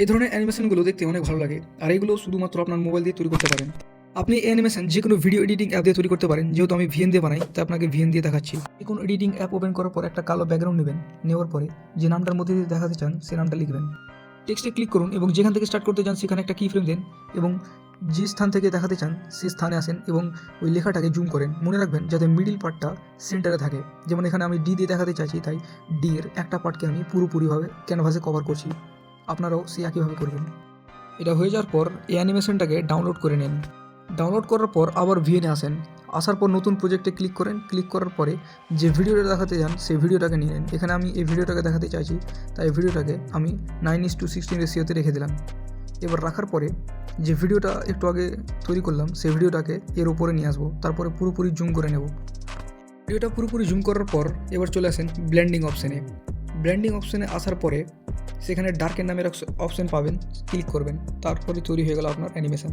এই ধরনের অ্যানিমেশনগুলো দেখতে অনেক ভালো লাগে, আর এগুলো শুধুমাত্র আপনার মোবাইল দিয়ে তৈরি করতে পারেন। আপনি এই অ্যানিমেশন যে কোনো ভিডিও এডিটিং অ্যাপ দিয়ে তৈরি করতে পারেন। যেহেতু আমি ভিএন দিয়ে বানাই, তাই আপনাকে ভিএন দিয়ে দেখাচ্ছি। যে কোনো এডিটিং অ্যাপ ওপেন করার পর একটা কালো ব্যাকগ্রাউন্ড নেবেন। নেওয়ার পরে যে নামটার মধ্যে দিয়ে দেখাতে চান সে নামটা লিখবেন। টেক্সটে ক্লিক করুন এবং যেখান থেকে স্টার্ট করতে চান সেখানে একটা কি ফ্রেম দেন এবং যে স্থান থেকে দেখাতে চান সেই স্থানে আসেন এবং ওই লেখাটাকে জুম করেন। মনে রাখবেন যাতে মিডিল পার্টটা সেন্টারে থাকে। যেমন এখানে আমি ডি দিয়ে দেখাতে চাইছি, তাই ডি এর একটা পার্টকে আমি পুরোপুরিভাবে ক্যানভাসে কভার করছি। আপনারাও সেই একইভাবে করবেন। এটা হয়ে যাওয়ার পর এই অ্যানিমেশনটাকে ডাউনলোড করে নিন। ডাউনলোড করার পর আবার ভিএনে আসেন। আসার পর নতুন প্রজেক্টে ক্লিক করেন। ক্লিক করার পরে যে ভিডিওটা দেখাতে চান সেই ভিডিওটাকে নিয়ে নেন। এখানে আমি এই ভিডিওটাকে দেখাতে চাইছি, তাই এই ভিডিওটাকে আমি 9:16 রেশিওতে রেখে দিলাম। এবার রাখার পরে যে ভিডিওটা একটু আগে তৈরি করলাম সেই ভিডিওটাকে এর উপরে নিয়ে আসবো। তারপরে পুরোপুরি জুম করে নেব। ভিডিওটা পুরোপুরি জুম করার পর এবার চলে আসেন ব্লেন্ডিং অপশানে। ব্লেন্ডিং অপশানে আসার পরে সেখানে ডার্কের নামের অপশান পাবেন, ক্লিক করবেন। তারপরে তৈরি হয়ে গেল আপনার অ্যানিমেশন।